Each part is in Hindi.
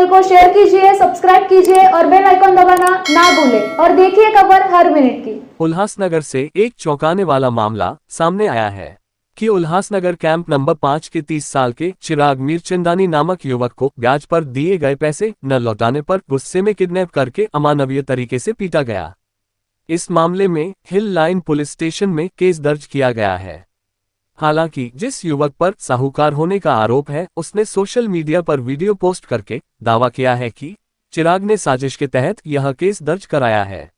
चैनल को शेयर कीजिए, सब्सक्राइब कीजिए और बेल आइकन दबाना ना भूलें और देखिए खबर हर मिनट की। उल्हासनगर से एक चौंकाने वाला मामला सामने आया है कि उल्हासनगर कैंप नंबर 5 के 30 साल के चिराग मीरचंदानी नामक युवक को ब्याज पर दिए गए पैसे न लौटाने पर गुस्से में किडनैप करके अमानवीय तरीके से पीटा गया। इस मामले में हिल लाइन पुलिस स्टेशन में केस दर्ज किया गया है। हालांकि जिस युवक पर साहूकार होने का आरोप है, उसने सोशल मीडिया पर वीडियो पोस्ट करके दावा किया है कि चिराग ने साजिश के तहत यह केस दर्ज कराया है।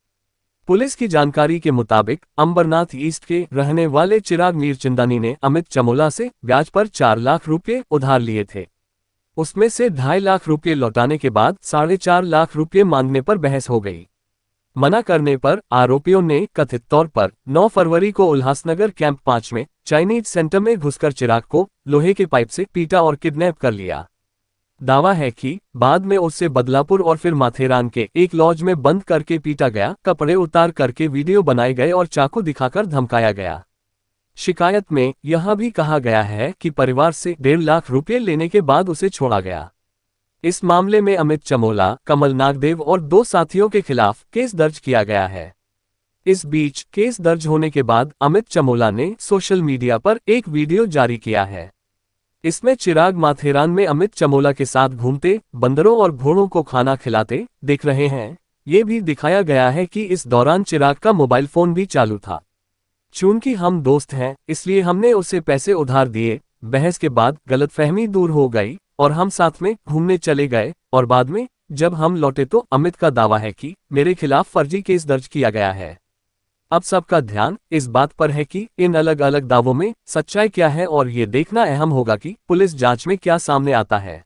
पुलिस की जानकारी के मुताबिक अंबरनाथ ईस्ट के रहने वाले चिराग मीरचंदानी ने अमित चमोला से ब्याज पर 4 लाख रुपये उधार लिए थे। उसमें से 2.5 लाख रुपये लौटाने के बाद 4.5 लाख रुपये मांगने पर बहस हो गई। मना करने पर आरोपियों ने कथित तौर पर 9 फरवरी को उल्हासनगर कैंप 5 में चाइनीज सेंटर में घुसकर चिराग को लोहे के पाइप से पीटा और किडनैप कर लिया। दावा है कि बाद में उससे बदलापुर और फिर माथेरान के एक लॉज में बंद करके पीटा गया, कपड़े उतार करके वीडियो बनाए गए और चाकू दिखाकर धमकाया गया। शिकायत में यह भी कहा गया है कि परिवार से 1.5 लाख रुपये लेने के बाद उसे छोड़ा गया। इस मामले में अमित चमोला, कमल नागदेव और 2 साथियों के खिलाफ केस दर्ज किया गया है। इस बीच केस दर्ज होने के बाद अमित चमोला ने सोशल मीडिया पर एक वीडियो जारी किया है। इसमें चिराग माथेरान में अमित चमोला के साथ घूमते, बंदरों और घोड़ों को खाना खिलाते दिख रहे हैं। ये भी दिखाया गया है कि इस दौरान चिराग का मोबाइल फोन भी चालू था। चूंकि हम दोस्त हैं, इसलिए हमने उसे पैसे उधार दिए। बहस के बाद गलतफहमी दूर हो गई और हम साथ में घूमने चले गए और बाद में जब हम लौटे तो अमित का दावा है कि मेरे खिलाफ फर्जी केस दर्ज किया गया है। अब सबका ध्यान इस बात पर है कि इन अलग अलग दावों में सच्चाई क्या है और ये देखना अहम होगा कि पुलिस जांच में क्या सामने आता है।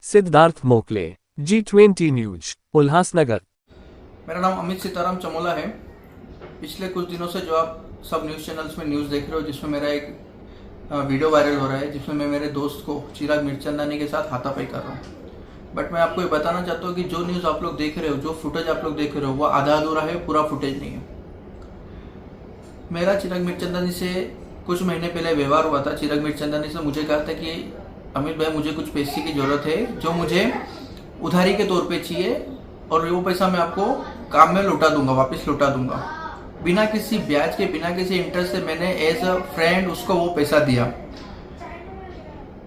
Siddharth Mokale, G20 news, Ulhasnagar. मेरा नाम अमित सीताराम चमोला है। पिछले कुछ दिनों से जो आप सब न्यूज़ चैनल्स में न्यूज़ देख रहे हो, जिसमें मेरा एक वीडियो वायरल हो रहा है, जिसमें मैं मेरे दोस्त को चिराग मीरचंदानी के साथ हाथापाई कर रहा हूँ। बट मैं आपको ये बताना चाहता हूँ कि जो न्यूज़ आप लोग देख रहे हो, जो फुटेज आप लोग देख रहे हो, वो आधा अधूरा है, पूरा फुटेज नहीं है। मेरा चिराग मीरचंदानी से कुछ महीने पहले व्यवहार हुआ था। चिराग मीरचंदानी से मुझे कहा था कि अमित भाई, मुझे कुछ पैसे की ज़रूरत है जो मुझे उधारी के तौर पे चाहिए और वो पैसा मैं आपको काम में लौटा दूंगा, वापस लौटा दूंगा, बिना किसी ब्याज के, बिना किसी इंटरेस्ट से। मैंने एज अ फ्रेंड उसको वो पैसा दिया।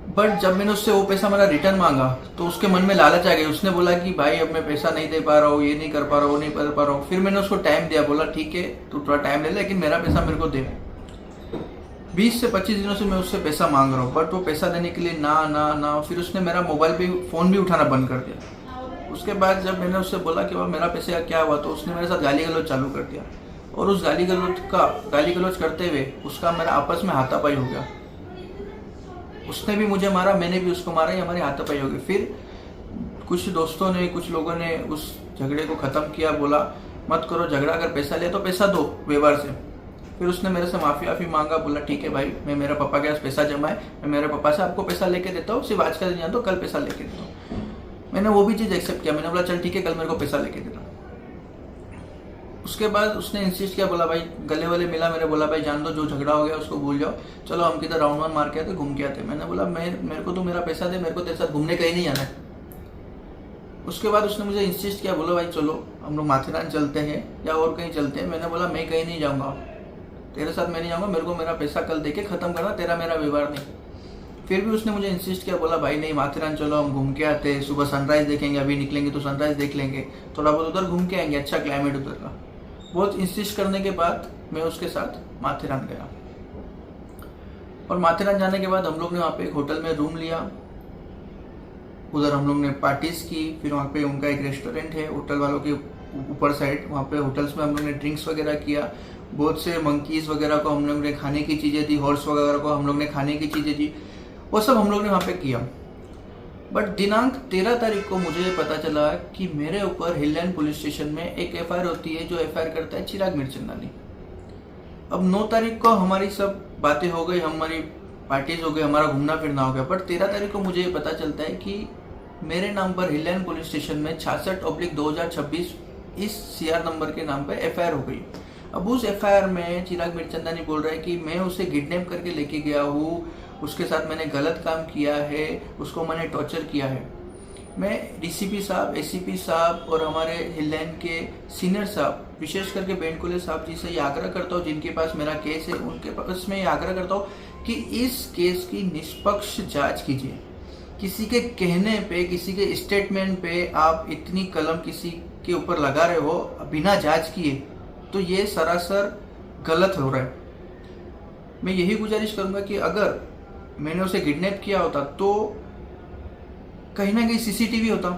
बट जब मैंने उससे वो पैसा मेरा रिटर्न मांगा तो उसके मन में लालच आ गई। उसने बोला कि भाई अब मैं पैसा नहीं दे पा रहा हूँ, ये नहीं कर पा रहा हूँ, वो नहीं कर पा रहा हूँ। फिर मैंने उसको टाइम दिया, बोला ठीक है तू थोड़ा टाइम ले ले, लेकिन मेरा पैसा मेरे को दे। 20 से 25 दिनों से मैं उससे पैसा मांग रहा हूँ, बट वो पैसा देने के लिए ना ना ना। फिर उसने मेरा मोबाइल पे फ़ोन भी उठाना बंद कर दिया। उसके बाद जब मैंने उससे बोला कि मेरा पैसे का क्या हुआ, तो उसने मेरे साथ गाली गलौज चालू कर दिया। और उस गाली गलौज करते हुए उसका मेरा आपस में हाथापाई हो गया। उसने भी मुझे मारा, मैंने भी उसको मारा, हमारी हाथापाई हो गई। फिर कुछ दोस्तों ने, कुछ लोगों ने उस झगड़े को ख़त्म किया। बोला मत करो झगड़ा, अगर पैसा ले तो पैसा दो व्यवहार से। फिर उसने मेरे से माफ़ी मांगा। बोला ठीक है भाई, मैं मेरे पापा के पास पैसा जमा है, मैं मेरे पापा से आपको पैसा लेके देता हूँ, सिर्फ आज का दिन या तो कल पैसा लेके देता हूँ। मैंने वो भी चीज़ एक्सेप्ट किया। मैंने बोला चल ठीक है, कल मेरे को पैसा लेके देना। उसके बाद उसने इंसिस्ट किया, बोला भाई गले वाले मिला, मेरे बोला भाई जान दो, जो झगड़ा हो गया उसको भूल जाओ, चलो हम किधर राउंड 1 मार के आते, घूम के आते। मैंने बोला मेरे को तो मेरा पैसा दे, मेरे को तेरे साथ घूमने कहीं नहीं जाना है। उसके बाद उसने मुझे इंसिस्ट किया, बोलो भाई चलो हम लोग माथेरान चलते हैं या और कहीं चलते हैं। मैंने बोला मैं कहीं नहीं जाऊँगा, तेरे साथ मैं नहीं जाऊँगा, मेरे को मेरा पैसा कल दे के ख़त्म करना, तेरा मेरा व्यवहार नहीं। फिर भी उसने मुझे इंसिस्ट किया, बोला भाई नहीं माथेरान चलो, हम घूम के आते, सुबह सनराइज़ देखेंगे, अभी निकलेंगे तो सनराइज़ देख लेंगे, थोड़ा बहुत उधर घूम के आएंगे, अच्छा क्लाइमेट उधर का। बहुत इंसिस्ट करने के बाद मैं उसके साथ माथेरान गया। और माथेरान जाने के बाद हम लोग ने वहाँ पे एक होटल में रूम लिया। उधर हम लोग ने पार्टीज की। फिर वहाँ पे उनका एक रेस्टोरेंट है होटल वालों के ऊपर साइड, वहाँ पे होटल्स में हम लोग ने ड्रिंक्स वगैरह किया। बहुत से मंकीज़ वगैरह को हम लोग ने खाने की चीज़ें दी, हॉर्स वगैरह को हम लोग ने खाने की चीज़ें दी, वो सब हम लोग ने वहाँ पे किया। बट दिनांक 13 तारीख को मुझे पता चला कि मेरे ऊपर हिल लाइन पुलिस स्टेशन में एक FIR होती है, जो FIR करता है चिराग मीरचंदानी। अब 9 तारीख को हमारी सब बातें हो गई, हमारी पार्टीज हो गई, हमारा घूमना फिरना हो गया। बट 13 तारीख को मुझे ये पता चलता है कि मेरे नाम पर हिल लाइन पुलिस स्टेशन में 66/2026 इस CR नंबर के नाम पर FIR हो गई। अब उस FIR में चिराग मीरचंदानी बोल रहा है कि मैं उसे किडनैप करके लेके गया हूँ, उसके साथ मैंने गलत काम किया है, उसको मैंने टॉर्चर किया है। मैं डीसीपी साहब, एसीपी साहब और हमारे हिललैंड के सीनियर साहब, विशेष करके बेंडकुले साहब जी से ये आग्रह करता हूँ जिनके पास मेरा केस है, उनके पास मैं ये आग्रह करता हूँ कि इस केस की निष्पक्ष जांच कीजिए। किसी के कहने पे, किसी के स्टेटमेंट पे आप इतनी कलम किसी के ऊपर लगा रहे हो बिना जांच किए, तो ये सरासर गलत हो रहा है। मैं यही गुजारिश करूंगा कि अगर मैंने उसे किडनैप किया होता तो कहीं ना कहीं सीसीटीवी होता।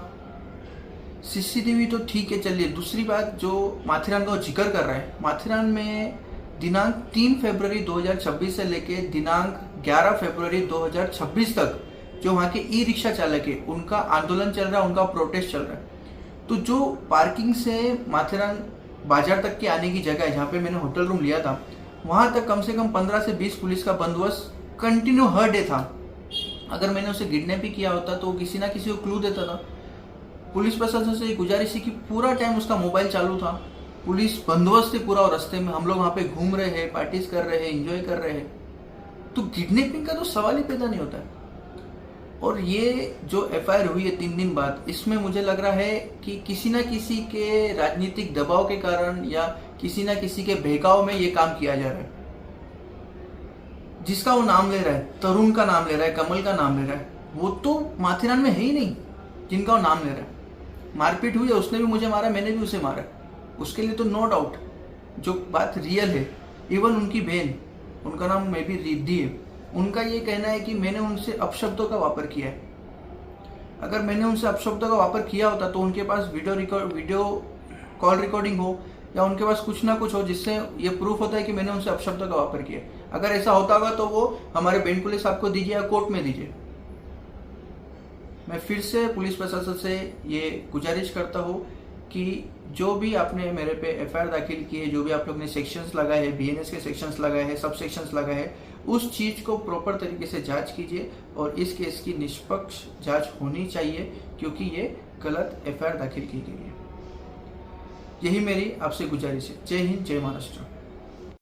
सीसीटीवी तो ठीक है, चलिए। दूसरी बात जो माथेरान का जिक्र कर रहा है, माथेरान में दिनांक 3 फरवरी 2026 से लेके दिनांक 11 फरवरी 2026 तक जो वहाँ के ई रिक्शा चालक है उनका आंदोलन चल रहा है, उनका प्रोटेस्ट चल रहा है। तो जो पार्किंग से माथेरान बाजार तक के आने की जगह है जहाँ पे मैंने होटल रूम लिया था, वहाँ तक कम से कम 15 से 20 पुलिस का बंदोबस्त कंटिन्यू हर डे था। अगर मैंने उसे किडनैप भी किया होता तो किसी ना किसी को क्लू देता था। पुलिस प्रशासन से गुजारिश है कि पूरा टाइम उसका मोबाइल चालू था, पुलिस बंदोबस्त है पूरा, और रास्ते में हम लोग वहाँ पे घूम रहे हैं, पार्टीज कर रहे हैं, एंजॉय कर रहे हैं, तो किडनैपिंग का तो सवाल ही पैदा नहीं होता है। और ये जो एफआईआर हुई है 3 दिन बाद, इसमें मुझे लग रहा है कि किसी ना किसी के राजनीतिक दबाव के कारण या किसी ना किसी के बहकाव में ये काम किया जा रहा है। जिसका वो नाम ले रहा है, तरुण का नाम ले रहा है, कमल का नाम ले रहा है, वो तो माथेरान में है ही नहीं जिनका वो नाम ले रहा है। मारपीट हुई है, उसने भी मुझे मारा, मैंने भी उसे मारा, उसके लिए तो नो डाउट जो बात रियल है। इवन उनकी बहन, उनका नाम मे बी रिद्धि है, उनका ये कहना है कि मैंने उनसे अपशब्दों का वापर किया है। अगर मैंने उनसे अपशब्दों का वापर किया होता तो उनके पास वीडियो कॉल रिकॉर्डिंग हो या उनके पास कुछ ना कुछ हो जिससे ये प्रूफ होता है कि मैंने उनसे अपशब्दों का वापर किया। अगर ऐसा होता होगा तो वो हमारे बेंडकुले साहब को दीजिए या कोर्ट में दीजिए। मैं फिर से पुलिस प्रशासन से ये गुजारिश करता हूँ कि जो भी आपने मेरे पे एफआईआर दाखिल की है, जो भी आप लोग ने सेक्शंस लगाए हैं, बीएनएस के सेक्शंस लगाए हैं, सब सेक्शंस लगाए हैं, उस चीज को प्रॉपर तरीके से जांच कीजिए और इस केस की निष्पक्ष जांच होनी चाहिए, क्योंकि ये गलत एफआईआर दाखिल की गई है। यही मेरी आपसे गुजारिश है। जय हिंद, जय महाराष्ट्र।